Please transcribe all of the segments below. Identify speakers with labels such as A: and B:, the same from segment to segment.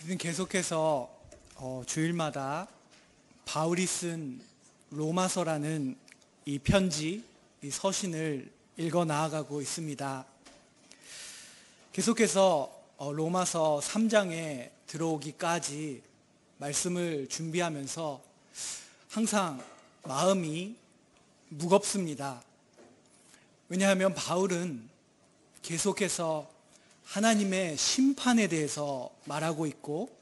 A: 우리는 계속해서 주일마다 바울이 쓴 로마서라는 이 편지, 이 서신을 읽어 나아가고 있습니다. 계속해서 로마서 3장에 들어오기까지 말씀을 준비하면서 항상 마음이 무겁습니다. 왜냐하면 바울은 계속해서 하나님의 심판에 대해서 말하고 있고,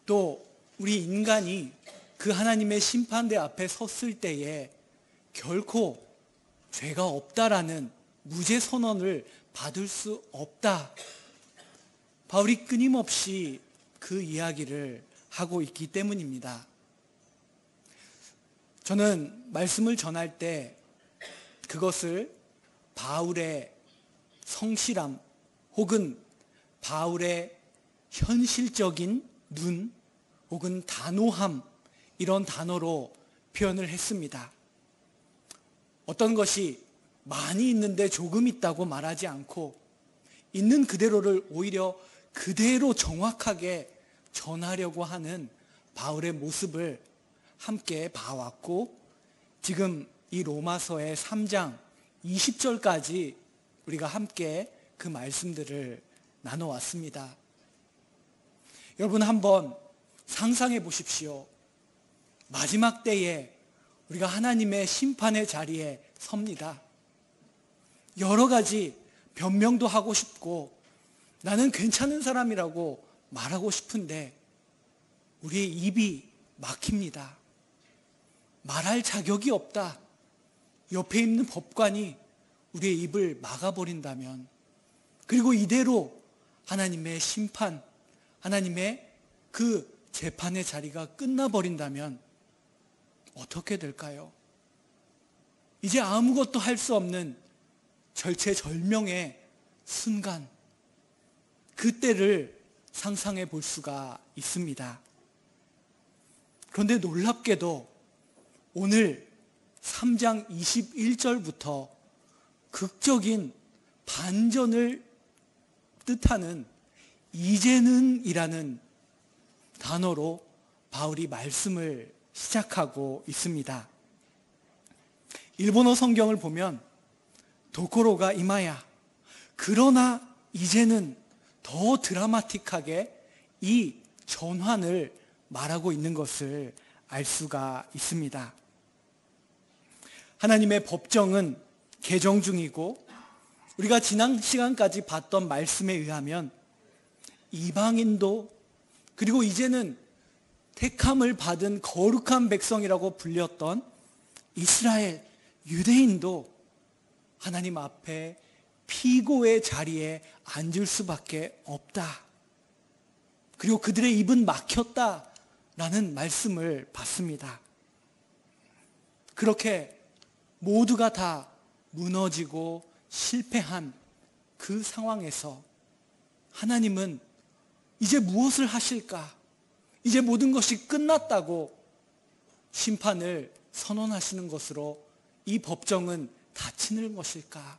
A: 또 우리 인간이 그 하나님의 심판대 앞에 섰을 때에 결코 죄가 없다라는 무죄 선언을 받을 수 없다. 바울이 끊임없이 그 이야기를 하고 있기 때문입니다. 저는 말씀을 전할 때 그것을 바울의 성실함 혹은 바울의 현실적인 눈 혹은 단호함, 이런 단어로 표현을 했습니다. 어떤 것이 많이 있는데 조금 있다고 말하지 않고 있는 그대로를 오히려 그대로 정확하게 전하려고 하는 바울의 모습을 함께 봐왔고, 지금 이 로마서의 3장 20절까지 우리가 함께 그 말씀들을 나눠왔습니다. 여러분, 한번 상상해 보십시오. 마지막 때에 우리가 하나님의 심판의 자리에 섭니다. 여러 가지 변명도 하고 싶고 나는 괜찮은 사람이라고 말하고 싶은데 우리의 입이 막힙니다. 말할 자격이 없다. 옆에 있는 법관이 우리의 입을 막아버린다면, 그리고 이대로 하나님의 심판, 하나님의 그 재판의 자리가 끝나버린다면 어떻게 될까요? 이제 아무것도 할 수 없는 절체절명의 순간, 그때를 상상해 볼 수가 있습니다. 그런데 놀랍게도 오늘 3장 21절부터 극적인 반전을 뜻하는 이제는 이라는 단어로 바울이 말씀을 시작하고 있습니다. 일본어 성경을 보면 도코로가 이마야, 그러나 이제는 더 드라마틱하게 이 전환을 말하고 있는 것을 알 수가 있습니다. 하나님의 법정은 개정 중이고, 우리가 지난 시간까지 봤던 말씀에 의하면 이방인도, 그리고 이제는 택함을 받은 거룩한 백성이라고 불렸던 이스라엘, 유대인도 하나님 앞에 피고의 자리에 앉을 수밖에 없다. 그리고 그들의 입은 막혔다라는 말씀을 받습니다. 그렇게 모두가 다 무너지고 실패한 그 상황에서 하나님은 이제 무엇을 하실까? 이제 모든 것이 끝났다고 심판을 선언하시는 것으로 이 법정은 닫히는 것일까?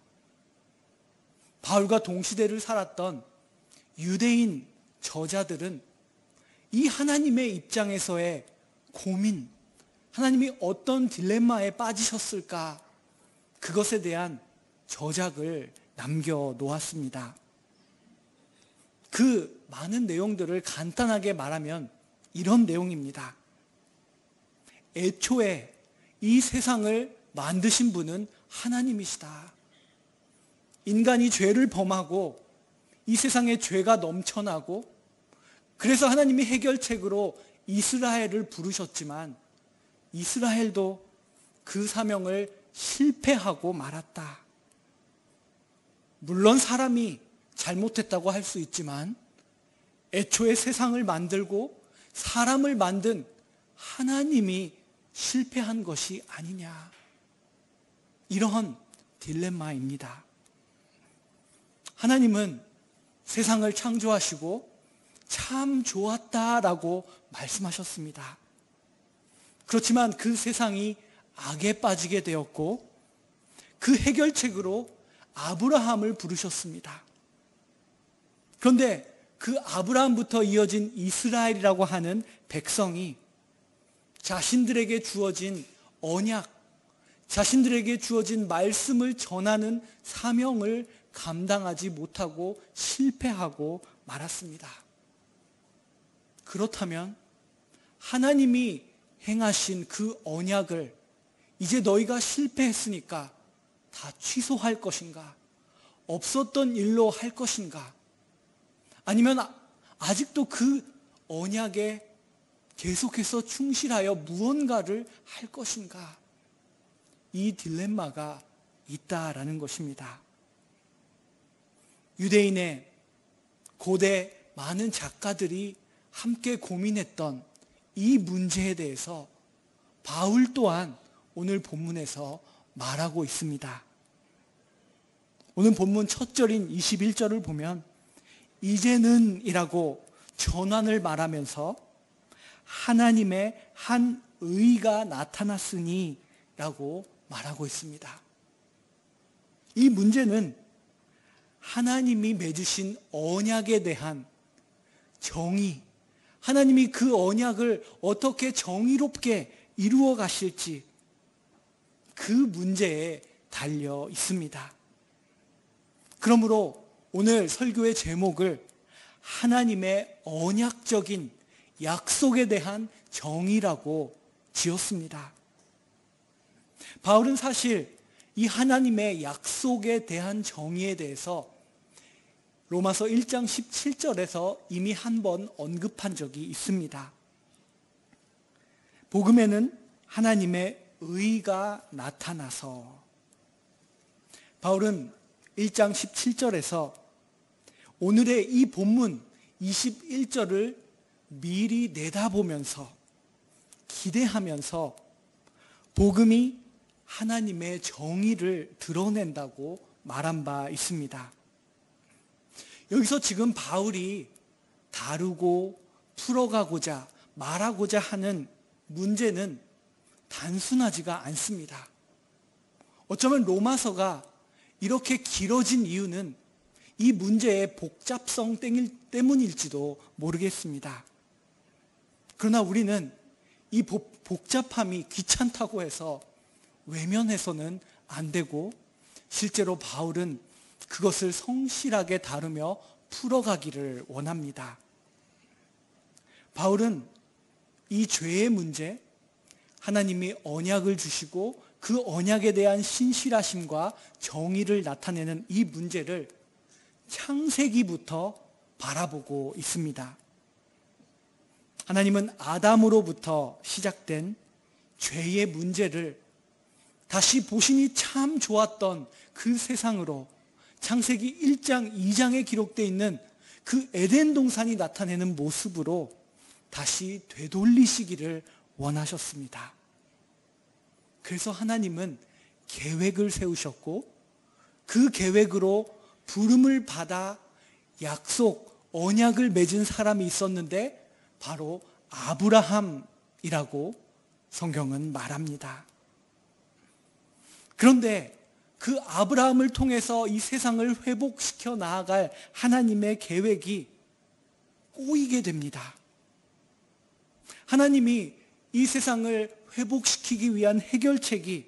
A: 바울과 동시대를 살았던 유대인 저자들은 이 하나님의 입장에서의 고민, 하나님이 어떤 딜레마에 빠지셨을까? 그것에 대한 저작을 남겨놓았습니다. 그 많은 내용들을 간단하게 말하면 이런 내용입니다. 애초에 이 세상을 만드신 분은 하나님이시다. 인간이 죄를 범하고 이 세상에 죄가 넘쳐나고, 그래서 하나님이 해결책으로 이스라엘을 부르셨지만 이스라엘도 그 사명을 실패하고 말았다. 물론 사람이 잘못했다고 할 수 있지만 애초에 세상을 만들고 사람을 만든 하나님이 실패한 것이 아니냐. 이러한 딜레마입니다. 하나님은 세상을 창조하시고 참 좋았다라고 말씀하셨습니다. 그렇지만 그 세상이 악에 빠지게 되었고, 그 해결책으로 아브라함을 부르셨습니다. 그런데 그 아브라함부터 이어진 이스라엘이라고 하는 백성이 자신들에게 주어진 언약, 자신들에게 주어진 말씀을 전하는 사명을 감당하지 못하고 실패하고 말았습니다. 그렇다면 하나님이 행하신 그 언약을 이제 너희가 실패했으니까 다 취소할 것인가? 없었던 일로 할 것인가? 아니면 아직도 그 언약에 계속해서 충실하여 무언가를 할 것인가? 이 딜레마가 있다라는 것입니다. 유대인의 고대 많은 작가들이 함께 고민했던 이 문제에 대해서 바울 또한 오늘 본문에서 말하고 있습니다. 오늘 본문 첫 절인 21절을 보면 이제는 이라고 전환을 말하면서 하나님의 한 의가 나타났으니 라고 말하고 있습니다. 이 문제는 하나님이 맺으신 언약에 대한 정의, 하나님이 그 언약을 어떻게 정의롭게 이루어 가실지 그 문제에 달려 있습니다. 그러므로 오늘 설교의 제목을 하나님의 언약적인 약속에 대한 정의라고 지었습니다. 바울은 사실 이 하나님의 약속에 대한 정의에 대해서 로마서 1장 17절에서 이미 한 번 언급한 적이 있습니다. 복음에는 하나님의 의가 나타나서, 바울은 1장 17절에서 오늘의 이 본문 21절을 미리 내다보면서 기대하면서 복음이 하나님의 정의를 드러낸다고 말한 바 있습니다. 여기서 지금 바울이 다루고 풀어가고자 말하고자 하는 문제는 단순하지가 않습니다. 어쩌면 로마서가 이렇게 길어진 이유는 이 문제의 복잡성 때문일지도 모르겠습니다. 그러나 우리는 이 복잡함이 귀찮다고 해서 외면해서는 안 되고, 실제로 바울은 그것을 성실하게 다루며 풀어가기를 원합니다. 바울은 이 죄의 문제, 하나님이 언약을 주시고 그 언약에 대한 신실하심과 정의를 나타내는 이 문제를 창세기부터 바라보고 있습니다. 하나님은 아담으로부터 시작된 죄의 문제를 다시 보시니 참 좋았던 그 세상으로 창세기 1장, 2장에 기록되어 있는 그 에덴 동산이 나타내는 모습으로 다시 되돌리시기를 원하셨습니다. 그래서 하나님은 계획을 세우셨고 그 계획으로 부름을 받아 약속, 언약을 맺은 사람이 있었는데 바로 아브라함이라고 성경은 말합니다. 그런데 그 아브라함을 통해서 이 세상을 회복시켜 나아갈 하나님의 계획이 꼬이게 됩니다. 하나님이 이 세상을 회복시키기 위한 해결책이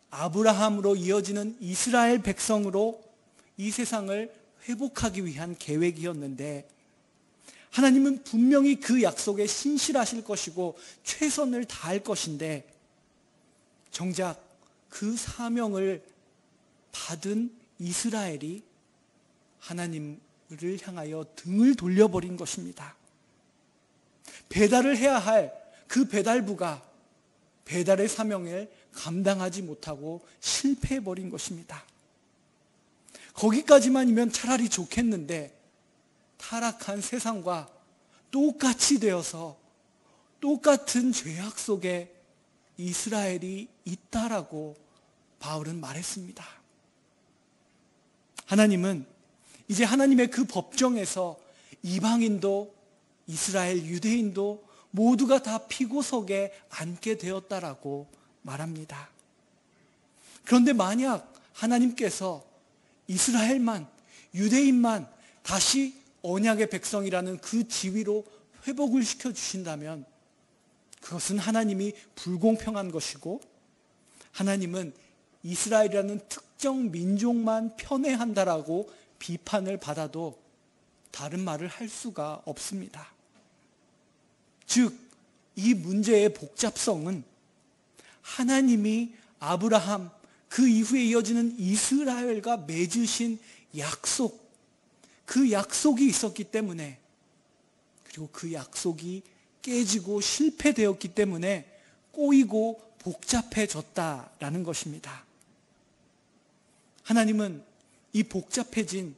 A: 아브라함으로 이어지는 이스라엘 백성으로 이 세상을 회복하기 위한 계획이었는데, 하나님은 분명히 그 약속에 신실하실 것이고 최선을 다할 것인데, 정작 그 사명을 받은 이스라엘이 하나님을 향하여 등을 돌려버린 것입니다. 배달을 해야 할 그 배달부가 배달의 사명을 감당하지 못하고 실패해버린 것입니다. 거기까지만이면 차라리 좋겠는데 타락한 세상과 똑같이 되어서 똑같은 죄악 속에 이스라엘이 있다라고 바울은 말했습니다. 하나님은 이제 하나님의 그 법정에서 이방인도 이스라엘 유대인도 모두가 다 피고석에 앉게 되었다라고 말합니다. 그런데 만약 하나님께서 이스라엘만, 유대인만 다시 언약의 백성이라는 그 지위로 회복을 시켜주신다면 그것은 하나님이 불공평한 것이고, 하나님은 이스라엘이라는 특정 민족만 편애한다라고 비판을 받아도 다른 말을 할 수가 없습니다. 즉, 이 문제의 복잡성은 하나님이 아브라함, 그 이후에 이어지는 이스라엘과 맺으신 약속, 그 약속이 있었기 때문에, 그리고 그 약속이 깨지고 실패되었기 때문에 꼬이고 복잡해졌다라는 것입니다. 하나님은 이 복잡해진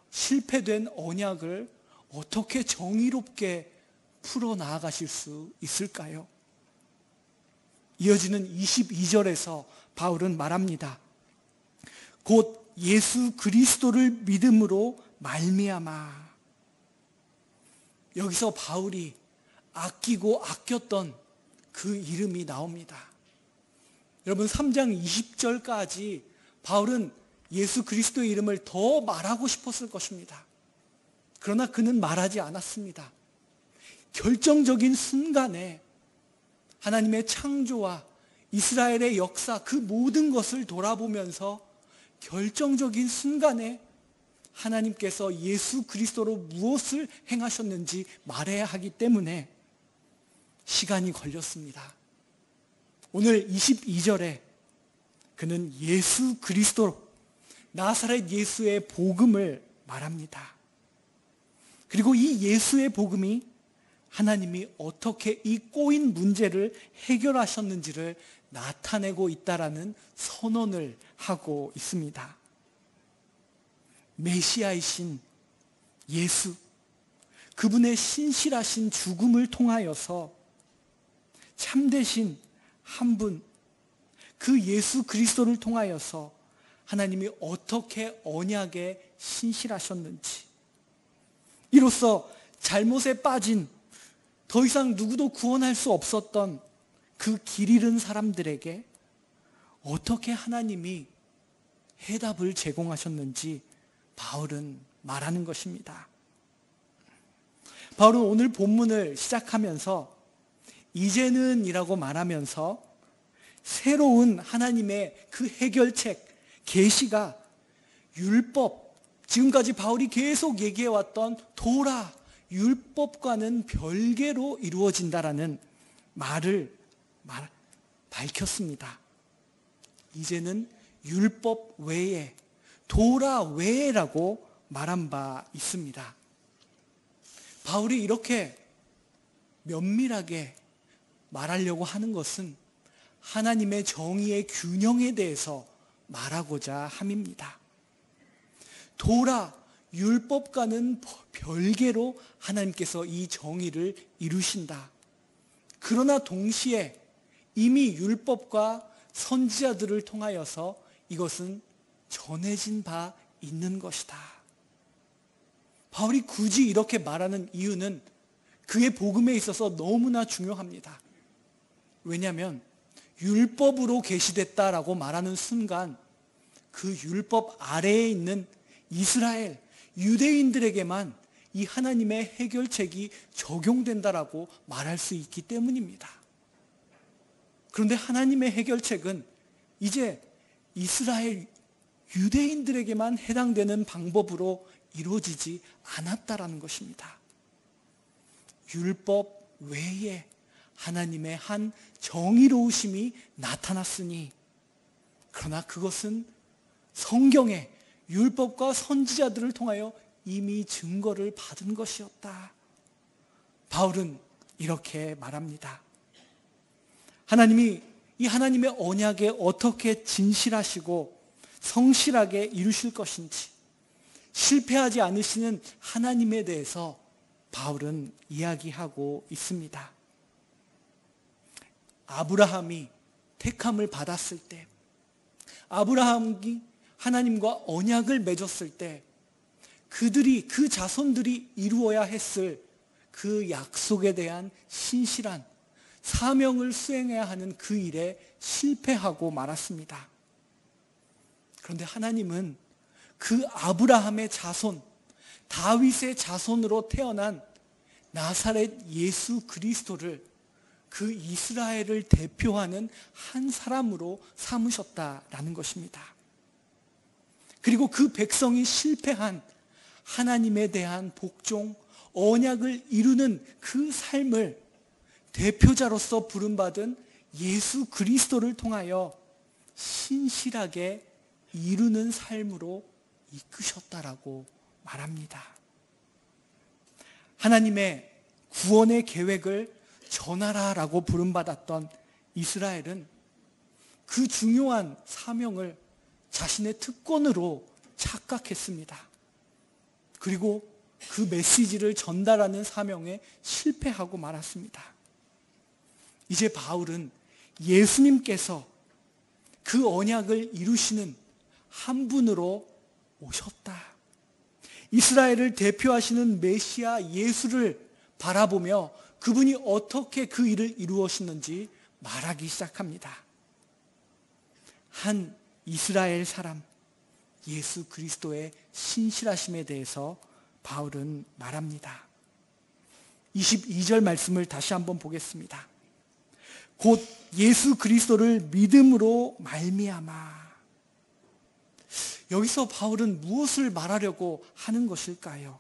A: 실패된 언약을 어떻게 정의롭게 풀어나가실 수 있을까요? 이어지는 22절에서 바울은 말합니다. 곧 예수 그리스도를 믿음으로 말미암아. 여기서 바울이 아끼고 아꼈던 그 이름이 나옵니다. 여러분, 3장 20절까지 바울은 예수 그리스도의 이름을 더 말하고 싶었을 것입니다. 그러나 그는 말하지 않았습니다. 결정적인 순간에 하나님의 창조와 이스라엘의 역사, 그 모든 것을 돌아보면서 결정적인 순간에 하나님께서 예수 그리스도로 무엇을 행하셨는지 말해야 하기 때문에 시간이 걸렸습니다. 오늘 22절에 그는 예수 그리스도, 나사렛 예수의 복음을 말합니다. 그리고 이 예수의 복음이 하나님이 어떻게 이 꼬인 문제를 해결하셨는지를 나타내고 있다라는 선언을 하고 있습니다. 메시아이신 예수, 그분의 신실하신 죽음을 통하여서 참되신 한 분, 그 예수 그리스도를 통하여서 하나님이 어떻게 언약에 신실하셨는지, 이로써 잘못에 빠진, 더 이상 누구도 구원할 수 없었던 그 길 잃은 사람들에게 어떻게 하나님이 해답을 제공하셨는지 바울은 말하는 것입니다. 바울은 오늘 본문을 시작하면서 이제는 이라고 말하면서 새로운 하나님의 그 해결책, 계시가 율법, 지금까지 바울이 계속 얘기해왔던 도라, 율법과는 별개로 이루어진다라는 말을 밝혔습니다. 이제는 율법 외에, 도라 외에라고 말한 바 있습니다. 바울이 이렇게 면밀하게 말하려고 하는 것은 하나님의 정의의 균형에 대해서 말하고자 함입니다. 도라, 율법과는 별개로 하나님께서 이 정의를 이루신다. 그러나 동시에 이미 율법과 선지자들을 통하여서 이것은 전해진 바 있는 것이다. 바울이 굳이 이렇게 말하는 이유는 그의 복음에 있어서 너무나 중요합니다. 왜냐하면 율법으로 계시됐다라고 말하는 순간 그 율법 아래에 있는 이스라엘, 유대인들에게만 이 하나님의 해결책이 적용된다라고 말할 수 있기 때문입니다. 그런데 하나님의 해결책은 이제 이스라엘 유대인들에게만 해당되는 방법으로 이루어지지 않았다라는 것입니다. 율법 외에 하나님의 한 정의로우심이 나타났으니, 그러나 그것은 성경에 율법과 선지자들을 통하여 이미 증거를 받은 것이었다. 바울은 이렇게 말합니다. 하나님이 이 하나님의 언약에 어떻게 진실하시고 성실하게 이루실 것인지, 실패하지 않으시는 하나님에 대해서 바울은 이야기하고 있습니다. 아브라함이 택함을 받았을 때, 아브라함이 하나님과 언약을 맺었을 때 그들이, 그 자손들이 이루어야 했을 그 약속에 대한 신실한 사명을 수행해야 하는 그 일에 실패하고 말았습니다. 그런데 하나님은 그 아브라함의 자손, 다윗의 자손으로 태어난 나사렛 예수 그리스도를 그 이스라엘을 대표하는 한 사람으로 삼으셨다라는 것입니다. 그리고 그 백성이 실패한 하나님에 대한 복종, 언약을 이루는 그 삶을 대표자로서 부름받은 예수 그리스도를 통하여 신실하게 이루는 삶으로 이끄셨다라고 말합니다. 하나님의 구원의 계획을 전하라라고 부름받았던 이스라엘은 그 중요한 사명을 자신의 특권으로 착각했습니다. 그리고 그 메시지를 전달하는 사명에 실패하고 말았습니다. 이제 바울은 예수님께서 그 언약을 이루시는 한 분으로 오셨다. 이스라엘을 대표하시는 메시아 예수를 바라보며 그분이 어떻게 그 일을 이루었는지 말하기 시작합니다. 한 이스라엘 사람 예수 그리스도의 신실하심에 대해서 바울은 말합니다. 22절 말씀을 다시 한번 보겠습니다. 곧 예수 그리스도를 믿음으로 말미암아. 여기서 바울은 무엇을 말하려고 하는 것일까요?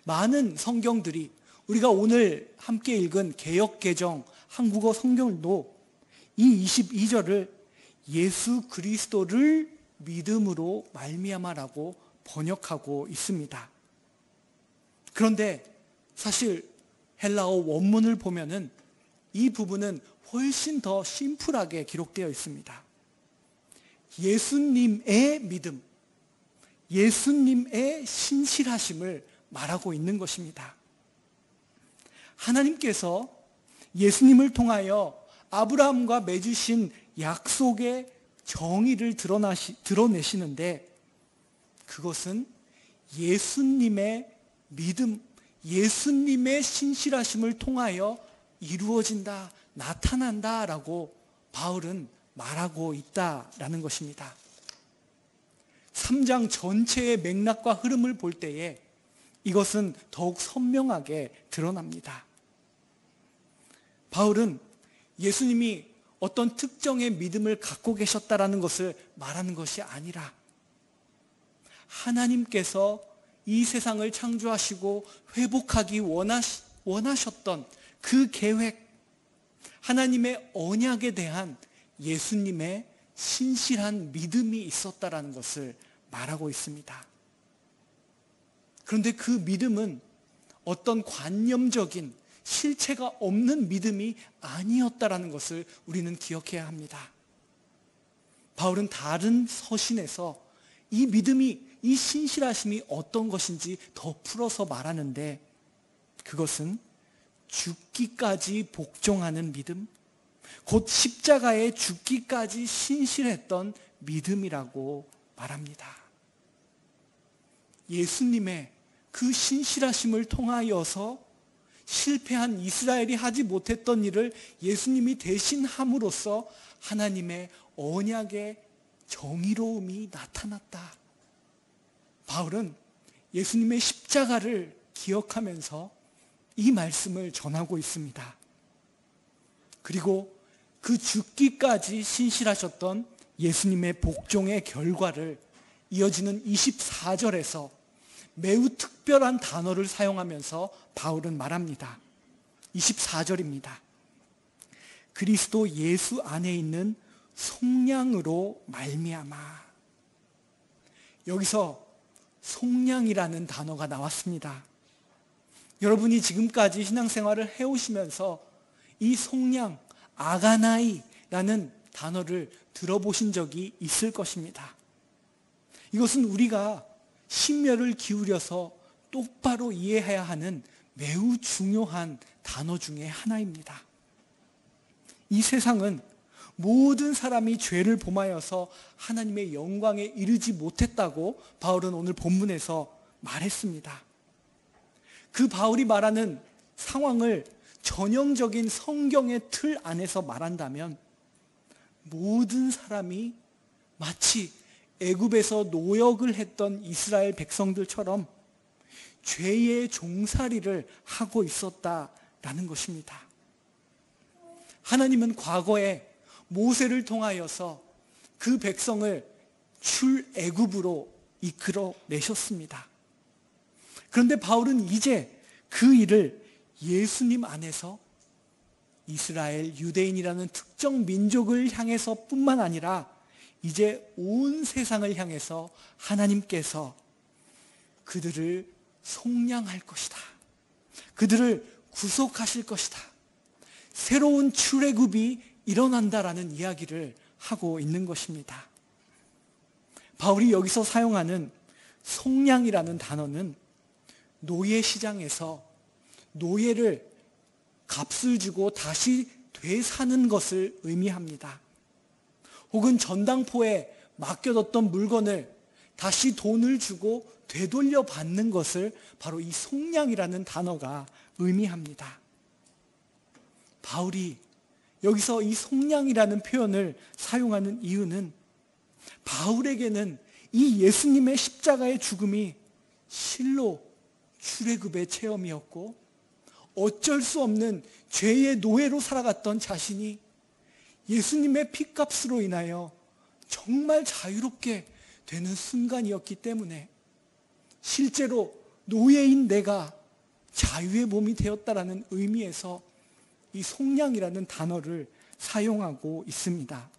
A: 많은 성경들이 우리가 오늘 함께 읽은 개역개정 한국어 성경도 이 22절을 예수 그리스도를 믿음으로 말미암아라고 번역하고 있습니다. 그런데 사실 헬라어 원문을 보면은 이 부분은 훨씬 더 심플하게 기록되어 있습니다. 예수님의 믿음, 예수님의 신실하심을 말하고 있는 것입니다. 하나님께서 예수님을 통하여 아브라함과 맺으신 약속의 정의를 드러내시는데 그것은 예수님의 믿음, 예수님의 신실하심을 통하여 이루어진다, 나타난다라고 바울은 말하고 있다라는 것입니다. 3장 전체의 맥락과 흐름을 볼 때에 이것은 더욱 선명하게 드러납니다. 바울은 예수님이 어떤 특정의 믿음을 갖고 계셨다라는 것을 말하는 것이 아니라 하나님께서 이 세상을 창조하시고 회복하기 원하셨던 그 계획, 하나님의 언약에 대한 예수님의 신실한 믿음이 있었다라는 것을 말하고 있습니다. 그런데 그 믿음은 어떤 관념적인 실체가 없는 믿음이 아니었다라는 것을 우리는 기억해야 합니다. 바울은 다른 서신에서 이 믿음이, 이 신실하심이 어떤 것인지 더 풀어서 말하는데 그것은 죽기까지 복종하는 믿음, 곧 십자가에 죽기까지 신실했던 믿음이라고 말합니다. 예수님의 그 신실하심을 통하여서 실패한 이스라엘이 하지 못했던 일을 예수님이 대신 함으로써 하나님의 언약의 정의로움이 나타났다. 바울은 예수님의 십자가를 기억하면서 이 말씀을 전하고 있습니다. 그리고 그 죽기까지 신실하셨던 예수님의 복종의 결과를 이어지는 24절에서 매우 특별한 단어를 사용하면서 바울은 말합니다. 24절입니다. 그리스도 예수 안에 있는 속량으로 말미암아. 여기서 속량이라는 단어가 나왔습니다. 여러분이 지금까지 신앙생활을 해오시면서 이 속량, 아가나이라는 단어를 들어보신 적이 있을 것입니다. 이것은 우리가 심려를 기울여서 똑바로 이해해야 하는 매우 중요한 단어 중에 하나입니다. 이 세상은 모든 사람이 죄를 범하여서 하나님의 영광에 이르지 못했다고 바울은 오늘 본문에서 말했습니다. 그 바울이 말하는 상황을 전형적인 성경의 틀 안에서 말한다면 모든 사람이 마치 애굽에서 노역을 했던 이스라엘 백성들처럼 죄의 종살이를 하고 있었다라는 것입니다. 하나님은 과거에 모세를 통하여서 그 백성을 출애굽으로 이끌어 내셨습니다. 그런데 바울은 이제 그 일을 예수님 안에서 이스라엘, 유대인이라는 특정 민족을 향해서 뿐만 아니라 이제 온 세상을 향해서 하나님께서 그들을 속량할 것이다. 그들을 구속하실 것이다. 새로운 출애굽이 일어난다라는 이야기를 하고 있는 것입니다. 바울이 여기서 사용하는 속량이라는 단어는 노예 시장에서 노예를 값을 주고 다시 되사는 것을 의미합니다. 혹은 전당포에 맡겨뒀던 물건을 다시 돈을 주고 되돌려 받는 것을 바로 이 속량이라는 단어가 의미합니다. 바울이 여기서 이 속량이라는 표현을 사용하는 이유는 바울에게는 이 예수님의 십자가의 죽음이 실로 출애굽의 체험이었고 어쩔 수 없는 죄의 노예로 살아갔던 자신이 예수님의 피값으로 인하여 정말 자유롭게 되는 순간이었기 때문에 실제로 노예인 내가 자유의 몸이 되었다라는 의미에서 이 속량이라는 단어를 사용하고 있습니다.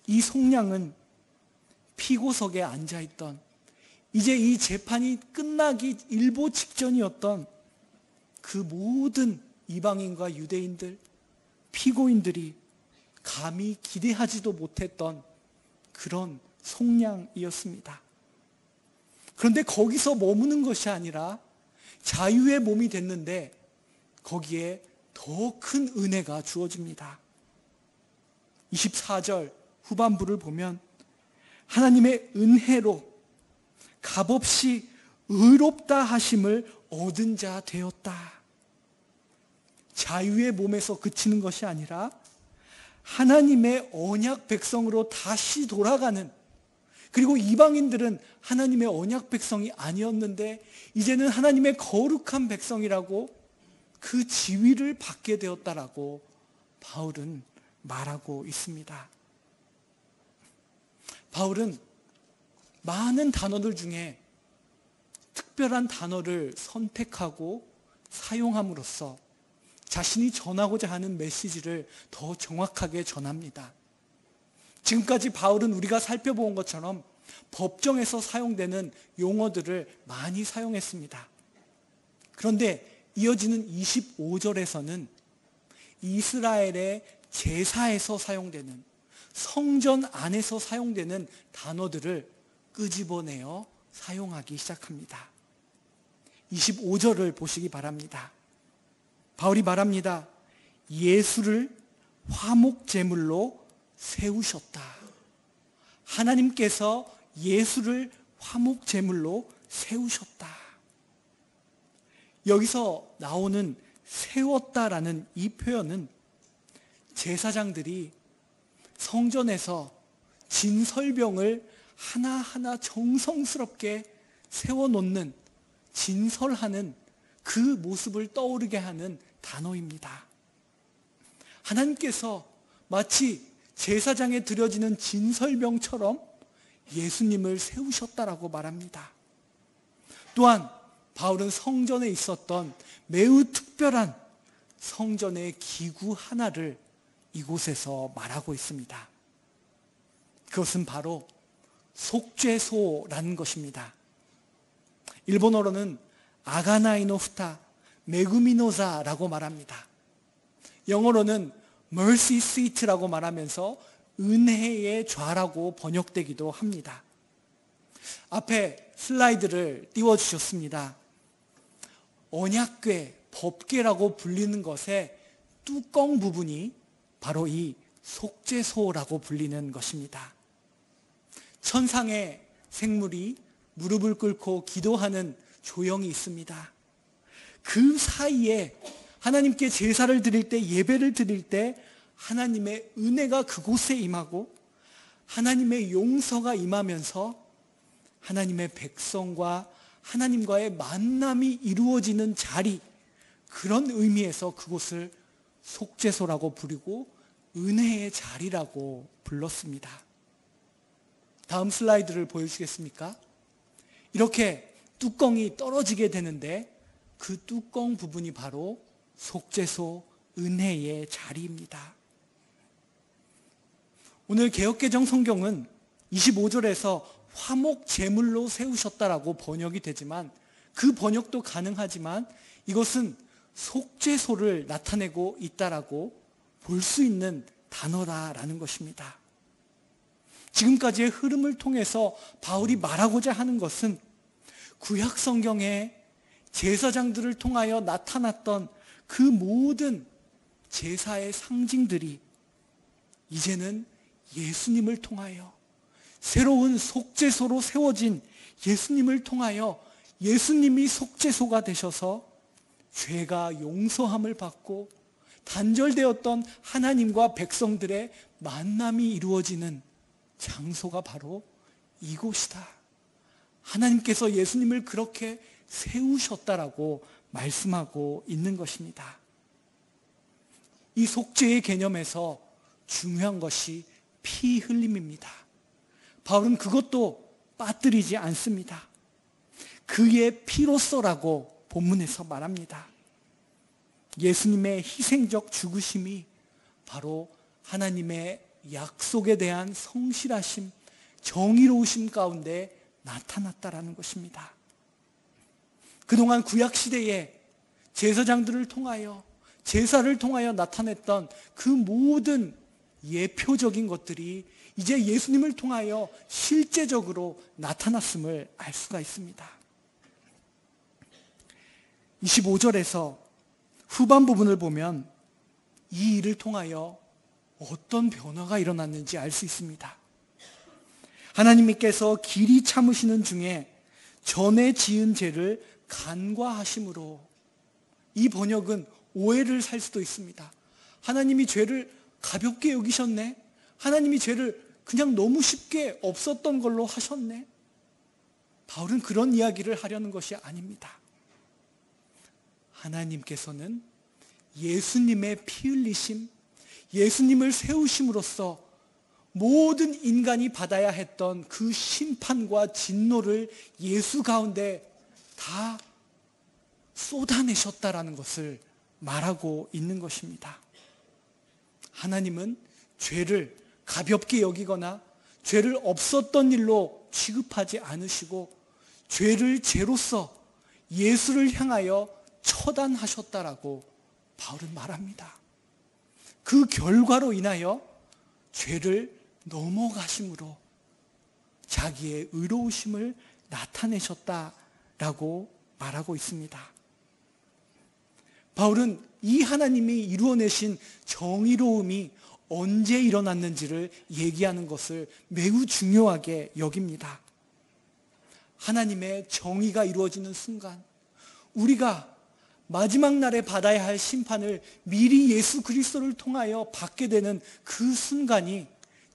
A: 이 속량은 피고석에 앉아있던 이제 이 재판이 끝나기 일보 직전이었던 그 모든 이방인과 유대인들, 피고인들이 감히 기대하지도 못했던 그런 속량이었습니다. 그런데 거기서 머무는 것이 아니라 자유의 몸이 됐는데 거기에 더 큰 은혜가 주어집니다. 24절 후반부를 보면 하나님의 은혜로 값없이 의롭다 하심을 얻은 자 되었다. 자유의 몸에서 그치는 것이 아니라 하나님의 언약 백성으로 다시 돌아가는, 그리고 이방인들은 하나님의 언약 백성이 아니었는데 이제는 하나님의 거룩한 백성이라고 그 지위를 받게 되었다라고 바울은 말하고 있습니다. 바울은 많은 단어들 중에 특별한 단어를 선택하고 사용함으로써 자신이 전하고자 하는 메시지를 더 정확하게 전합니다. 지금까지 바울은 우리가 살펴본 것처럼 법정에서 사용되는 용어들을 많이 사용했습니다. 그런데 이어지는 25절에서는 이스라엘의 제사에서 사용되는, 성전 안에서 사용되는 단어들을 끄집어내어 사용하기 시작합니다. 25절을 보시기 바랍니다. 바울이 말합니다. 예수를 화목제물로 세우셨다. 하나님께서 예수를 화목제물로 세우셨다. 여기서 나오는 세웠다라는 이 표현은 제사장들이 성전에서 진설병을 하나하나 정성스럽게 세워놓는, 진설하는 그 모습을 떠오르게 하는 단어입니다. 하나님께서 마치 제사장에 드려지는 진설병처럼 예수님을 세우셨다라고 말합니다. 또한 바울은 성전에 있었던 매우 특별한 성전의 기구 하나를 이곳에서 말하고 있습니다. 그것은 바로 속죄소라는 것입니다. 일본어로는 아가나이노 후타 메구미노자라고 말합니다. 영어로는 mercy seat라고 말하면서 은혜의 좌라고 번역되기도 합니다. 앞에 슬라이드를 띄워주셨습니다. 언약궤, 법궤라고 불리는 것의 뚜껑 부분이 바로 이 속죄소라고 불리는 것입니다. 천상의 생물이 무릎을 꿇고 기도하는 조형이 있습니다. 그 사이에 하나님께 제사를 드릴 때, 예배를 드릴 때 하나님의 은혜가 그곳에 임하고 하나님의 용서가 임하면서 하나님의 백성과 하나님과의 만남이 이루어지는 자리, 그런 의미에서 그곳을 속죄소라고 부르고 은혜의 자리라고 불렀습니다. 다음 슬라이드를 보여주시겠습니까? 이렇게 뚜껑이 떨어지게 되는데 그 뚜껑 부분이 바로 속죄소 은혜의 자리입니다. 오늘 개역개정 성경은 25절에서 화목 제물로 세우셨다라고 번역이 되지만, 그 번역도 가능하지만 이것은 속죄소를 나타내고 있다라고 볼 수 있는 단어라는 것입니다. 지금까지의 흐름을 통해서 바울이 말하고자 하는 것은 구약 성경의 제사장들을 통하여 나타났던 그 모든 제사의 상징들이 이제는 예수님을 통하여, 새로운 속죄소로 세워진 예수님을 통하여 예수님이 속죄소가 되셔서 죄가 용서함을 받고 단절되었던 하나님과 백성들의 만남이 이루어지는 장소가 바로 이곳이다. 하나님께서 예수님을 그렇게 세우셨다라고 말씀하고 있는 것입니다. 이 속죄의 개념에서 중요한 것이 피 흘림입니다. 바울은 그것도 빠뜨리지 않습니다. 그의 피로써라고 본문에서 말합니다. 예수님의 희생적 죽으심이 바로 하나님의 약속에 대한 성실하심, 정의로우심 가운데 나타났다라는 것입니다. 그동안 구약시대에 제사장들을 통하여, 제사를 통하여 나타냈던 그 모든 예표적인 것들이 이제 예수님을 통하여 실제적으로 나타났음을 알 수가 있습니다. 25절에서 후반 부분을 보면 이 일을 통하여 어떤 변화가 일어났는지 알 수 있습니다. 하나님께서 길이 참으시는 중에 전에 지은 죄를 간과하심으로, 이 번역은 오해를 살 수도 있습니다. 하나님이 죄를 가볍게 여기셨네? 하나님이 죄를 그냥 너무 쉽게 없었던 걸로 하셨네? 바울은 그런 이야기를 하려는 것이 아닙니다. 하나님께서는 예수님의 피 흘리심, 예수님을 세우심으로써 모든 인간이 받아야 했던 그 심판과 진노를 예수 가운데 다 쏟아내셨다라는 것을 말하고 있는 것입니다. 하나님은 죄를 가볍게 여기거나 죄를 없었던 일로 취급하지 않으시고 죄를 죄로서 예수를 향하여 처단하셨다라고 바울은 말합니다. 그 결과로 인하여 죄를 넘어가심으로 자기의 의로우심을 나타내셨다라고 말하고 있습니다. 바울은 이 하나님이 이루어내신 정의로움이 언제 일어났는지를 얘기하는 것을 매우 중요하게 여깁니다. 하나님의 정의가 이루어지는 순간, 우리가 마지막 날에 받아야 할 심판을 미리 예수 그리스도를 통하여 받게 되는 그 순간이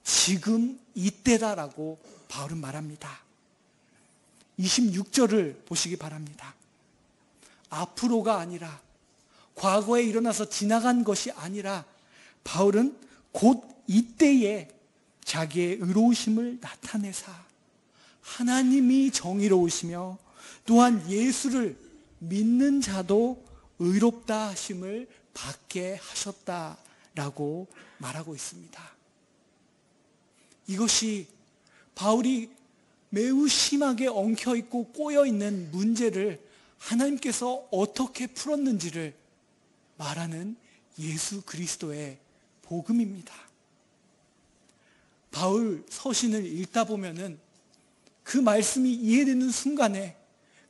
A: 지금 이때다라고 바울은 말합니다. 26절을 보시기 바랍니다. 앞으로가 아니라, 과거에 일어나서 지나간 것이 아니라 바울은 곧 이때에 자기의 의로우심을 나타내사 하나님이 정의로우시며 또한 예수를 믿는 자도 의롭다 하심을 받게 하셨다라고 말하고 있습니다. 이것이 바울이 매우 심하게 엉켜있고 꼬여있는 문제를 하나님께서 어떻게 풀었는지를 말하는 예수 그리스도의 복음입니다. 바울 서신을 읽다 보면은 그 말씀이 이해되는 순간에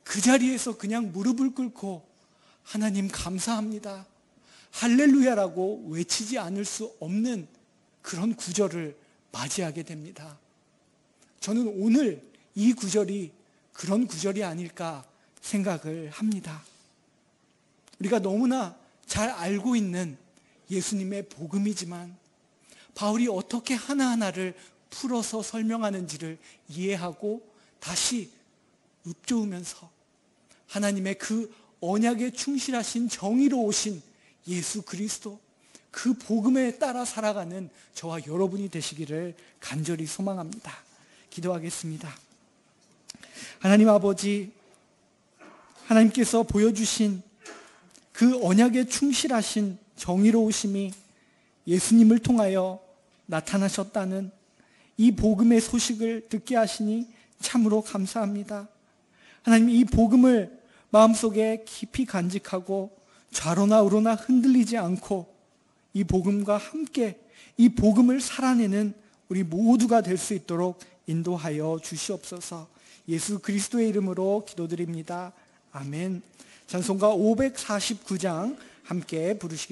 A: 그 자리에서 그냥 무릎을 꿇고 하나님 감사합니다, 할렐루야라고 외치지 않을 수 없는 그런 구절을 맞이하게 됩니다. 저는 오늘 이 구절이 그런 구절이 아닐까 생각을 합니다. 우리가 너무나 잘 알고 있는 예수님의 복음이지만 바울이 어떻게 하나하나를 풀어서 설명하는지를 이해하고 다시 읊조으면서 하나님의 그 언약에 충실하신 정의로우신 예수 그리스도, 그 복음에 따라 살아가는 저와 여러분이 되시기를 간절히 소망합니다. 기도하겠습니다. 하나님 아버지, 하나님께서 보여주신 그 언약에 충실하신 정의로우심이 예수님을 통하여 나타나셨다는 이 복음의 소식을 듣게 하시니 참으로 감사합니다. 하나님, 이 복음을 마음속에 깊이 간직하고 좌로나 우로나 흔들리지 않고 이 복음과 함께 이 복음을 살아내는 우리 모두가 될 수 있도록 인도하여 주시옵소서. 예수 그리스도의 이름으로 기도드립니다. 아멘. 찬송가 549장 함께 부르시겠습니다.